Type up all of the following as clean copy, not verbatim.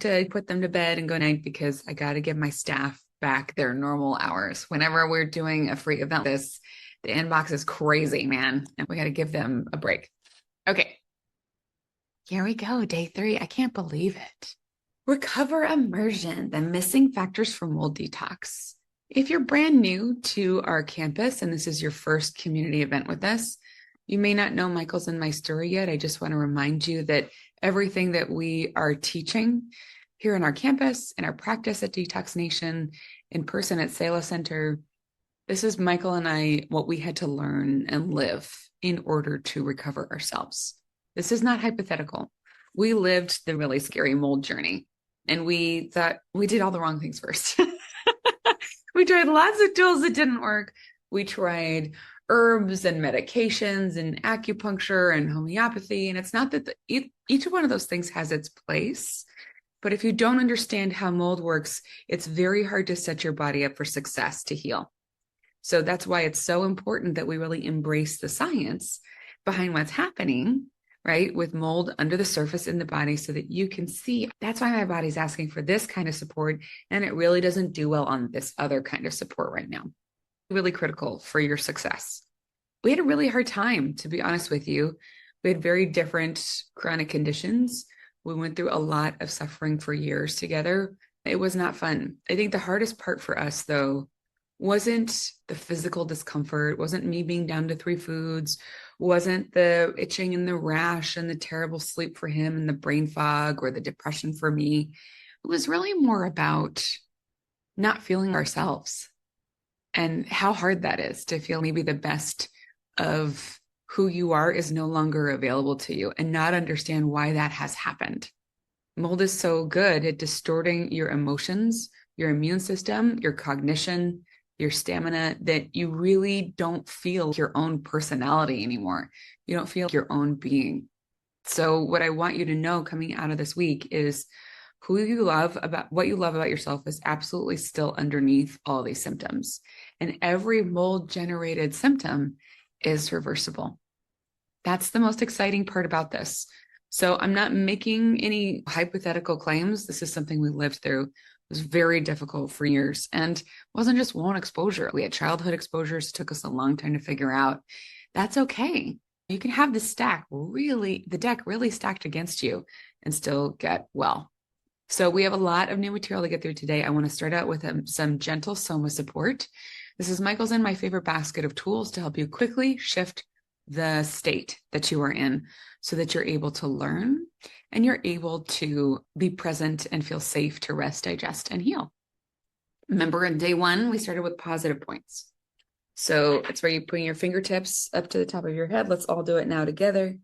to put them to bed and go night because I got to give my staff back their normal hours. Whenever we're doing a free event like this, the inbox is crazy, man. And we got to give them a break. Okay. Here we go. Day 3. I can't believe it. Recover immersion, the missing factors for mold detox. If you're brand new to our campus and this is your first community event with us, you may not know Michael's and my story yet. I just want to remind you that everything that we are teaching here in our campus, in our practice at Detox Nation, in person at Sela Center, this is Michael and I, what we had to learn and live in order to recover ourselves. This is not hypothetical. We lived the really scary mold journey and we thought we did all the wrong things first. We tried lots of tools that didn't work. We tried herbs and medications and acupuncture and homeopathy. And it's not that each one of those things has its place. But if you don't understand how mold works, it's very hard to set your body up for success to heal. So that's why it's so important that we really embrace the science behind what's happening, right, with mold under the surface in the body so that you can see. That's why my body's asking for this kind of support, and it really doesn't do well on this other kind of support right now. Really critical for your success. We had a really hard time, to be honest with you. We had very different chronic conditions. We went through a lot of suffering for years together. It was not fun. I think the hardest part for us, though, wasn't the physical discomfort, wasn't me being down to 3 foods, wasn't the itching and the rash and the terrible sleep for him and the brain fog or the depression for me. It was really more about not feeling ourselves and how hard that is to feel maybe the best of who you are is no longer available to you and not understand why that has happened. Mold is so good at distorting your emotions, your immune system, your cognition, your stamina, that you really don't feel your own personality anymore. You don't feel your own being. So what I want you to know coming out of this week is who you love about what you love about yourself is absolutely still underneath all these symptoms. And every mold generated symptom is reversible. That's the most exciting part about this. So I'm not making any hypothetical claims. This is something we lived through. It was very difficult for years and wasn't just one exposure. We had childhood exposures. It took us a long time to figure out. That's okay. You can have the deck really stacked against you and still get well. So we have a lot of new material to get through today. I want to start out with some gentle Soma support. This is Michael's and my favorite basket of tools to help you quickly shift the state that you are in so that you're able to learn and you're able to be present and feel safe to rest, digest, and heal. Remember, in day 1, we started with positive points. So it's where you put your fingertips up to the top of your head. Let's all do it now together.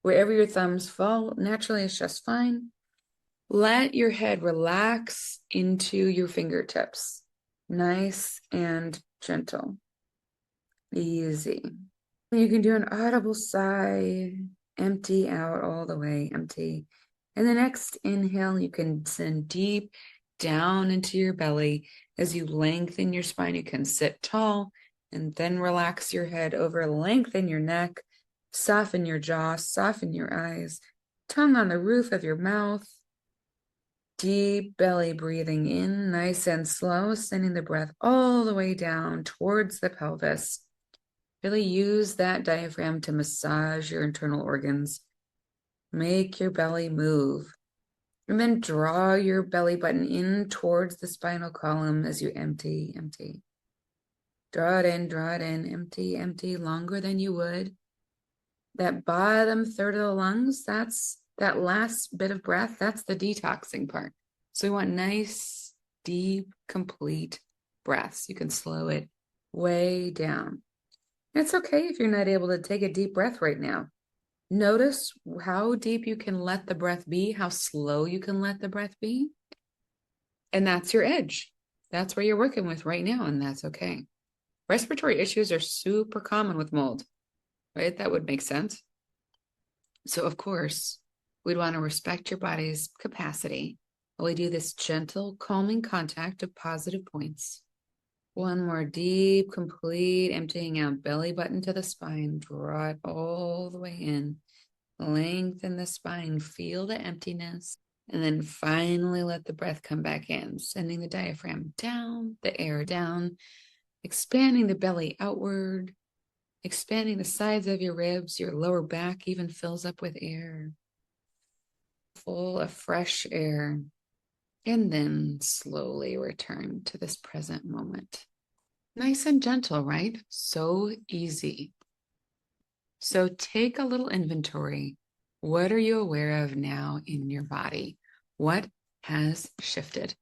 Wherever your thumbs fall naturally is just fine. Let your head relax into your fingertips. Nice and gentle. Easy. You can do an audible sigh. Empty out all the way. Empty. And the next inhale, you can send deep down into your belly. As you lengthen your spine, you can sit tall and then relax your head over, lengthen your neck, soften your jaw, soften your eyes, tongue on the roof of your mouth. Deep belly breathing in, nice and slow, sending the breath all the way down towards the pelvis. Really use that diaphragm to massage your internal organs. Make your belly move. And then draw your belly button in towards the spinal column as you empty, empty. Draw it in, empty, empty, longer than you would. That bottom third of the lungs, that's that last bit of breath, that's the detoxing part. So we want nice, deep, complete breaths. You can slow it way down. It's okay if you're not able to take a deep breath right now. Notice how deep you can let the breath be, how slow you can let the breath be. And that's your edge. That's where you're working with right now, and that's okay. Respiratory issues are super common with mold, right? That would make sense. So, of course, we'd want to respect your body's capacity while we do this gentle, calming contact of positive points. One more deep, complete emptying out, belly button to the spine. Draw it all the way in. Lengthen the spine. Feel the emptiness. And then finally let the breath come back in, sending the diaphragm down, the air down, expanding the belly outward, expanding the sides of your ribs. Your lower back even fills up with air, full of fresh air. And then slowly return to this present moment. Nice and gentle, right? So easy. So take a little inventory. What are you aware of now in your body? What has shifted?